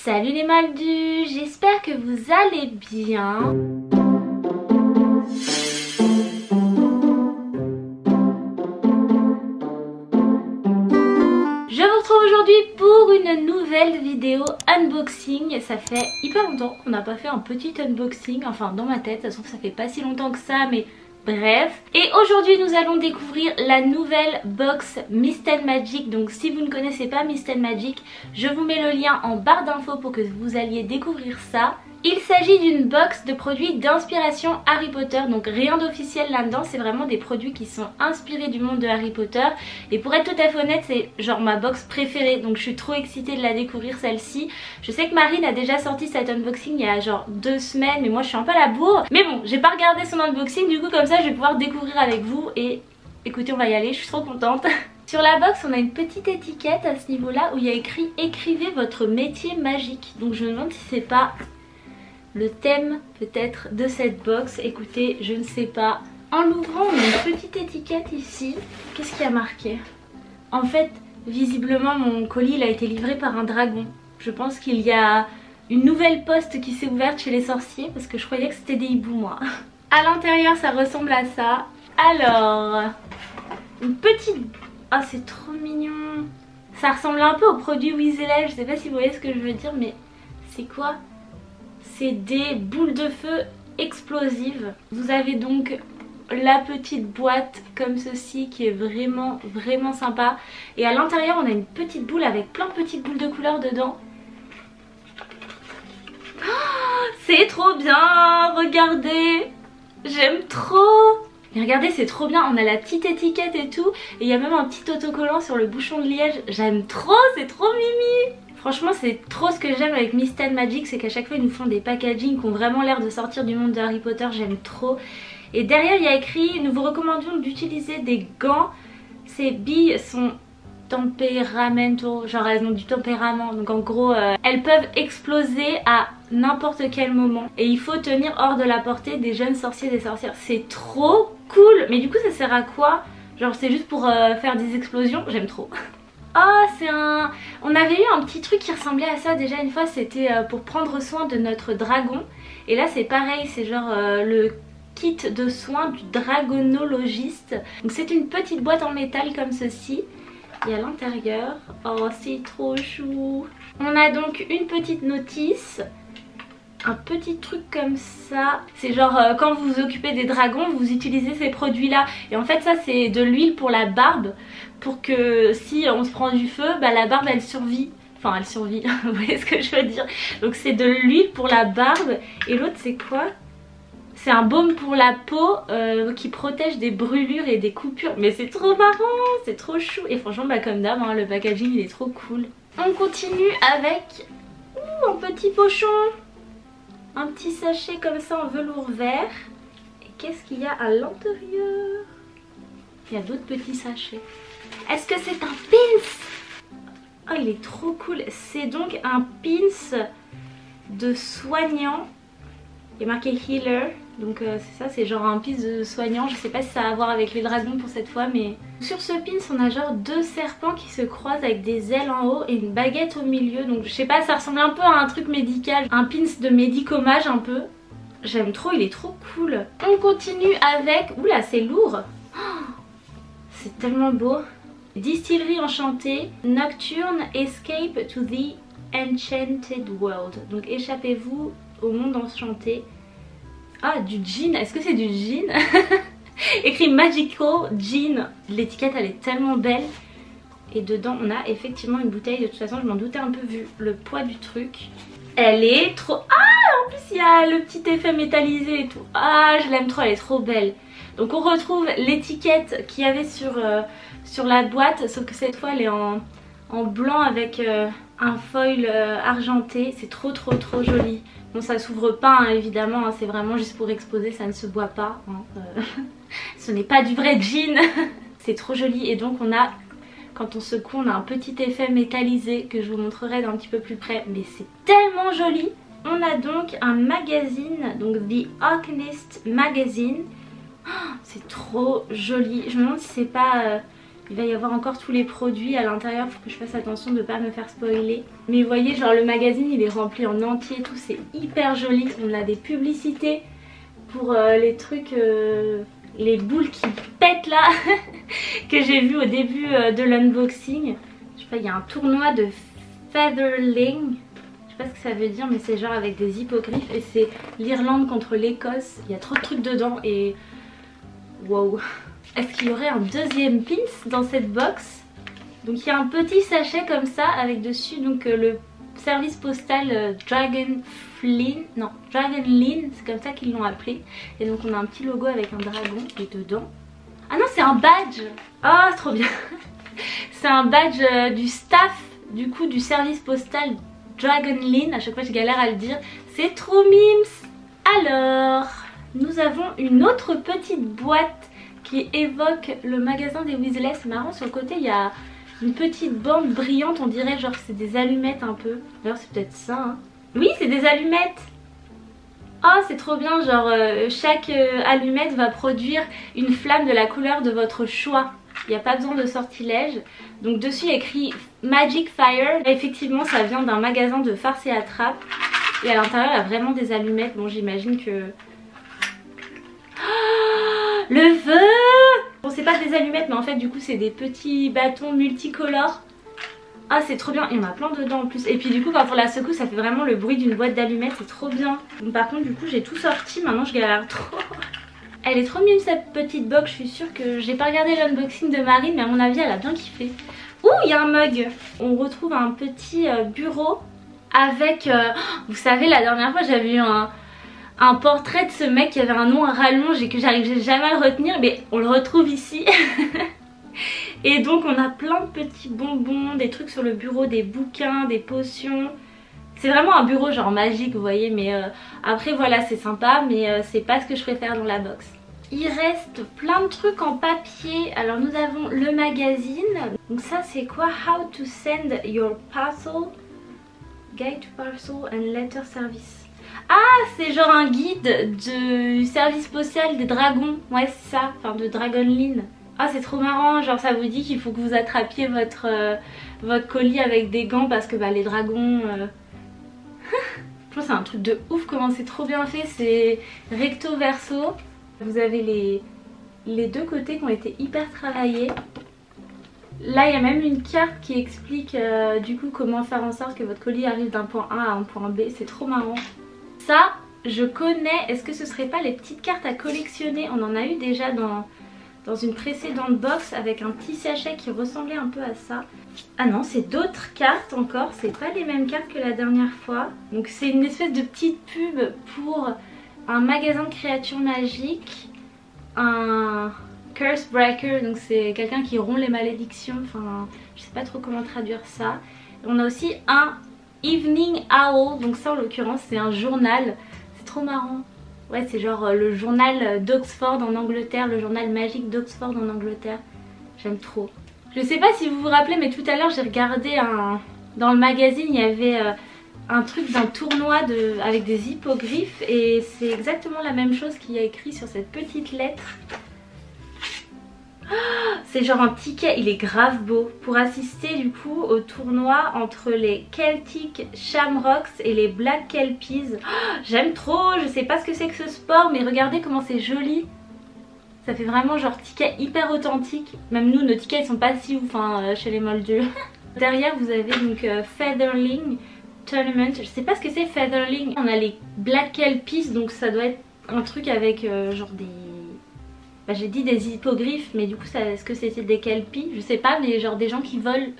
Salut les Maldus, j'espère que vous allez bien. Je vous retrouve aujourd'hui pour une nouvelle vidéo unboxing. Ça fait hyper longtemps qu'on n'a pas fait un petit unboxing, enfin dans ma tête, ça fait pas si longtemps que ça, mais bref. Et aujourd'hui nous allons découvrir la nouvelle box Mist & Magic. Donc si vous ne connaissez pas Mist & Magic, je vous mets le lien en barre d'infos pour que vous alliez découvrir ça. Il s'agit d'une box de produits d'inspiration Harry Potter, donc rien d'officiel là-dedans, c'est vraiment des produits qui sont inspirés du monde de Harry Potter. Et pour être tout à fait honnête, c'est genre ma box préférée, donc je suis trop excitée de la découvrir celle-ci. Je sais que Marine a déjà sorti cet unboxing il y a genre 2 semaines, mais moi je suis un peu à la bourre. Mais bon, j'ai pas regardé son unboxing, du coup comme ça je vais pouvoir découvrir avec vous et écoutez, on va y aller, je suis trop contente. Sur la box, on a une petite étiquette à ce niveau-là où il y a écrit « Écrivez votre métier magique ». Donc je me demande si c'est pas le thème peut-être de cette box. Écoutez, je ne sais pas. En l'ouvrant, on a une petite étiquette ici. Qu'est-ce qu'il y a marqué? En fait, visiblement, mon colis il a été livré par un dragon. Je pense qu'il y a une nouvelle poste qui s'est ouverte chez les sorciers parce que je croyais que c'était des hiboux, moi. À l'intérieur, ça ressemble à ça. Alors, une petite... Ah, c'est trop mignon. Ça ressemble un peu au produit Weasley. Je sais pas si vous voyez ce que je veux dire, mais c'est quoi? C'est des boules de feu explosives. Vous avez donc la petite boîte comme ceci qui est vraiment sympa. Et à l'intérieur, on a une petite boule avec plein de petites boules de couleur dedans. Oh, c'est trop bien, regardez. J'aime trop. Et regardez, c'est trop bien, on a la petite étiquette et tout. Et il y a même un petit autocollant sur le bouchon de liège. J'aime trop, c'est trop mimi. Franchement, c'est trop ce que j'aime avec Mist & Magic, c'est qu'à chaque fois ils nous font des packaging qui ont vraiment l'air de sortir du monde de Harry Potter, j'aime trop. Et derrière il y a écrit, nous vous recommandons d'utiliser des gants. Ces billes sont temperamental, genre elles ont du tempérament, donc en gros elles peuvent exploser à n'importe quel moment. Et il faut tenir hors de la portée des jeunes sorciers et des sorcières. C'est trop cool. Mais du coup ça sert à quoi? Genre c'est juste pour faire des explosions? J'aime trop. Oh, c'est un... On avait eu un petit truc qui ressemblait à ça déjà une fois, c'était pour prendre soin de notre dragon. Et là c'est pareil, c'est genre le kit de soins du dragonologiste. Donc c'est une petite boîte en métal comme ceci. Et à l'intérieur, oh c'est trop chou. On a donc une petite notice. Un petit truc comme ça, c'est genre quand vous vous occupez des dragons, vous utilisez ces produits là. Et en fait ça c'est de l'huile pour la barbe, pour que si on se prend du feu, bah la barbe elle survit. Enfin elle survit, vous voyez ce que je veux dire. Donc c'est de l'huile pour la barbe. Et l'autre c'est quoi? C'est un baume pour la peau qui protège des brûlures et des coupures. Mais c'est trop marrant, c'est trop chou. Et franchement bah comme d'hab hein, le packaging il est trop cool. On continue avec un petit pochon. Un petit sachet comme ça en velours vert. Et qu'est-ce qu'il y a à l'intérieur? Il y a d'autres petits sachets. Est-ce que c'est un pins? Oh il est trop cool. C'est donc un pins de soignant. Il est marqué healer. Donc c'est ça, c'est genre un pins de soignant. Je sais pas si ça a à voir avec les dragons pour cette fois, mais... Sur ce pins on a genre 2 serpents qui se croisent avec des ailes en haut et une baguette au milieu. Donc je sais pas, ça ressemble un peu à un truc médical. Un pins de médicomage un peu. J'aime trop, il est trop cool. On continue avec... Oula c'est lourd. Oh, c'est tellement beau. Distillerie enchantée. Nocturne Escape to the Enchanted World. Donc échappez-vous au monde enchanté. Ah du gin, est-ce que c'est du gin? Écrit Magical Gin. L'étiquette elle est tellement belle. Et dedans on a effectivement une bouteille. De toute façon je m'en doutais un peu vu le poids du truc. Elle est trop... Ah en plus il y a le petit effet métallisé et tout. Ah je l'aime trop, elle est trop belle. Donc on retrouve l'étiquette qu'il y avait sur la boîte. Sauf que cette fois elle est en blanc avec un foil argenté. C'est trop joli. Bon ça s'ouvre pas hein, évidemment, hein, c'est vraiment juste pour exposer, ça ne se boit pas. Hein, ce n'est pas du vrai gin. C'est trop joli et donc on a, quand on secoue, on a un petit effet métallisé que je vous montrerai d'un petit peu plus près. Mais c'est tellement joli. On a donc un magazine, donc The Alchemist Magazine. Oh, c'est trop joli. Je me demande si c'est pas Il va y avoir encore tous les produits à l'intérieur, faut que je fasse attention de ne pas me faire spoiler. Mais vous voyez, genre le magazine il est rempli en entier et tout, c'est hyper joli. On a des publicités pour les trucs, les boules qui pètent là, que j'ai vu au début de l'unboxing. Je sais pas, il y a un tournoi de featherling. Je sais pas ce que ça veut dire, mais c'est genre avec des hippogriffes et c'est l'Irlande contre l'Écosse. Il y a trop de trucs dedans et wow. Est-ce qu'il y aurait un deuxième pins dans cette box? Donc il y a un petit sachet comme ça avec dessus donc le service postal Dragon Lynn, c'est comme ça qu'ils l'ont appelé. Et donc on a un petit logo avec un dragon qui est dedans. Ah non, c'est un badge. Oh, c'est trop bien. C'est un badge du staff du coup du service postal Dragon Lynn. À chaque fois je galère à le dire. C'est trop mimes. Alors, nous avons une autre petite boîte qui évoque le magasin des Weasley. C'est marrant, sur le côté il y a une petite bande brillante, on dirait genre c'est des allumettes un peu. D'ailleurs c'est peut-être ça hein. Oui, c'est des allumettes. Oh, c'est trop bien, genre chaque allumette va produire une flamme de la couleur de votre choix. Il n'y a pas besoin de sortilège. Donc dessus il y a écrit Magic Fire. Et effectivement ça vient d'un magasin de farce et attrape. Et à l'intérieur il y a vraiment des allumettes. Bon, j'imagine que... Oh, le feu! Bon, c'est pas des allumettes mais en fait du coup c'est des petits bâtons multicolores. Ah, c'est trop bien, il y en a plein dedans en plus. Et puis du coup quand on la secoue ça fait vraiment le bruit d'une boîte d'allumettes, c'est trop bien. Donc, par contre du coup j'ai tout sorti, maintenant je galère trop. Elle est trop mignonne cette petite box, je suis sûre que j'ai pas regardé l'unboxing de Marine mais à mon avis elle a bien kiffé. Ouh, il y a un mug. On retrouve un petit bureau avec, vous savez la dernière fois j'avais eu un portrait de ce mec qui avait un nom à rallonge et que j'arrivais jamais à le retenir, mais on le retrouve ici. Et donc on a plein de petits bonbons, des trucs sur le bureau, des bouquins, des potions. C'est vraiment un bureau genre magique vous voyez, mais après voilà c'est sympa mais c'est pas ce que je préfère dans la box. Il reste plein de trucs en papier. Alors nous avons le magazine. Donc ça c'est quoi? How to send your parcel, guide to parcel and letter service. Ah, c'est genre un guide du service postal des dragons. Ouais c'est ça, enfin de Dragon Lynn. Ah, c'est trop marrant, genre ça vous dit qu'il faut que vous attrapiez votre colis avec des gants parce que bah les dragons... Je pense que c'est un truc de ouf comment c'est trop bien fait, c'est recto verso. Vous avez les deux côtés qui ont été hyper travaillés. Là il y a même une carte qui explique du coup comment faire en sorte que votre colis arrive d'un point A à un point B, c'est trop marrant. Ça je connais, est-ce que ce serait pas les petites cartes à collectionner? On en a eu déjà dans une précédente box avec un petit sachet qui ressemblait un peu à ça. Ah non, c'est d'autres cartes encore, c'est pas les mêmes cartes que la dernière fois. Donc c'est une espèce de petite pub pour un magasin de créatures magiques, un curse breaker, donc c'est quelqu'un qui rompt les malédictions, enfin je sais pas trop comment traduire ça. On a aussi un evening owl, donc ça en l'occurrence c'est un journal, c'est trop marrant. Ouais, c'est genre le journal d'Oxford en Angleterre, le journal magique d'Oxford en Angleterre. J'aime trop. Je sais pas si vous vous rappelez, mais tout à l'heure j'ai regardé dans le magazine, il y avait un truc d'un tournoi avec des hippogriffes. Et c'est exactement la même chose qu'il y a écrit sur cette petite lettre. C'est genre un ticket, il est grave beau. Pour assister du coup au tournoi entre les Celtic Shamrocks et les Black Kelpies. J'aime trop, je sais pas ce que c'est que ce sport mais regardez comment c'est joli. Ça fait vraiment genre ticket hyper authentique. Même nous nos tickets ils sont pas si ouf hein, chez les moldus. Derrière vous avez donc Featherling Tournament. Je sais pas ce que c'est Featherling. On a les Black Kelpies donc ça doit être un truc avec genre des... Bah, j'ai dit des hippogriffes mais du coup est-ce que c'était des kelpies? Je sais pas, mais genre des gens qui volent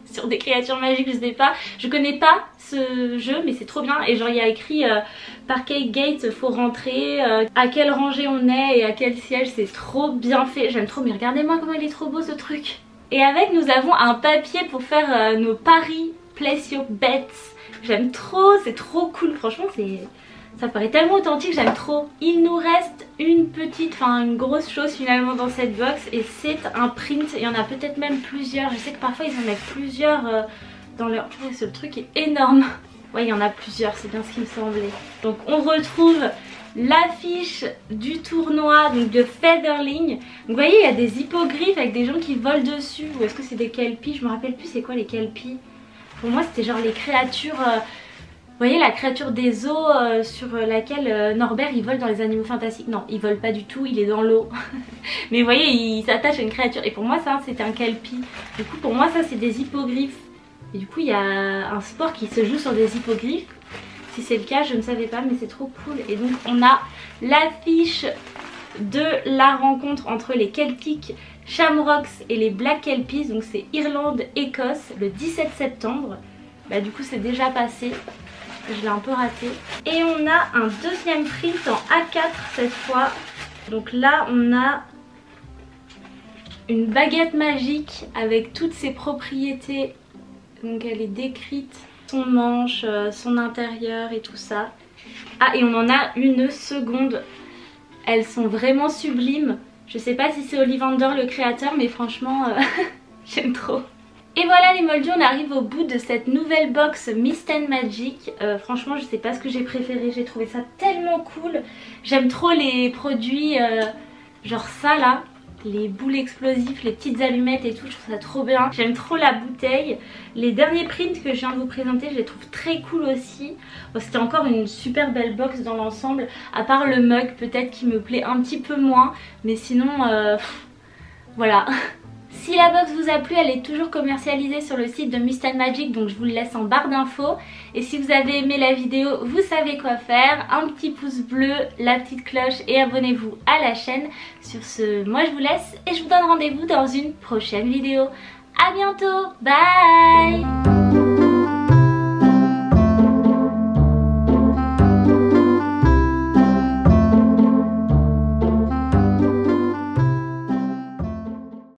sur des créatures magiques, je sais pas. Je connais pas ce jeu mais c'est trop bien. Et genre il y a écrit Parquet Gate, faut rentrer, à quelle rangée on est et à quel siège, c'est trop bien fait. J'aime trop, mais regardez-moi comment il est trop beau ce truc. Et avec nous avons un papier pour faire nos paris, place your bets. J'aime trop, c'est trop cool, franchement ça paraît tellement authentique, j'aime trop. Il nous reste une grosse chose finalement dans cette box et c'est un print. Il y en a peut-être même plusieurs. Je sais que parfois ils en mettent plusieurs dans leur... Ouais, ce truc est énorme. Ouais, il y en a plusieurs, c'est bien ce qui me semblait. Donc on retrouve l'affiche du tournoi donc de Featherling. Donc vous voyez, il y a des hippogriffes avec des gens qui volent dessus. Ou est-ce que c'est des kelpies? Je me rappelle plus c'est quoi les kelpies. Pour moi c'était genre les créatures... vous voyez la créature des eaux sur laquelle Norbert il vole dans les animaux fantastiques. Non, il vole pas du tout, il est dans l'eau. Mais vous voyez, il s'attache à une créature. Et pour moi ça c'était un kelpie. Du coup pour moi ça c'est des hippogriffes. Et du coup il y a un sport qui se joue sur des hippogriffes. Si c'est le cas, je ne savais pas, mais c'est trop cool. Et donc on a l'affiche de la rencontre entre les Celtic Shamrocks et les Black Kelpies. Donc c'est Irlande-Écosse le 17 septembre. Bah du coup c'est déjà passé. Je l'ai un peu raté. Et on a un deuxième print en A4 cette fois. Donc là on a une baguette magique avec toutes ses propriétés. Donc elle est décrite. Son manche, son intérieur et tout ça. Ah, et on en a une seconde. Elles sont vraiment sublimes. Je sais pas si c'est Ollivander le créateur, mais franchement j'aime trop. Et voilà les moldus, on arrive au bout de cette nouvelle box Mist and Magic. Franchement je sais pas ce que j'ai préféré, j'ai trouvé ça tellement cool. J'aime trop les produits genre ça là. Les boules explosives, les petites allumettes et tout, je trouve ça trop bien. J'aime trop la bouteille. Les derniers prints que je viens de vous présenter, je les trouve très cool aussi. Bon, c'était encore une super belle box dans l'ensemble, à part le mug peut-être qui me plaît un petit peu moins. Mais sinon, voilà. Si la box vous a plu, elle est toujours commercialisée sur le site de Mist and Magic, donc je vous le laisse en barre d'infos. Et si vous avez aimé la vidéo, vous savez quoi faire. Un petit pouce bleu, la petite cloche et abonnez-vous à la chaîne. Sur ce, moi je vous laisse et je vous donne rendez-vous dans une prochaine vidéo. A bientôt, bye!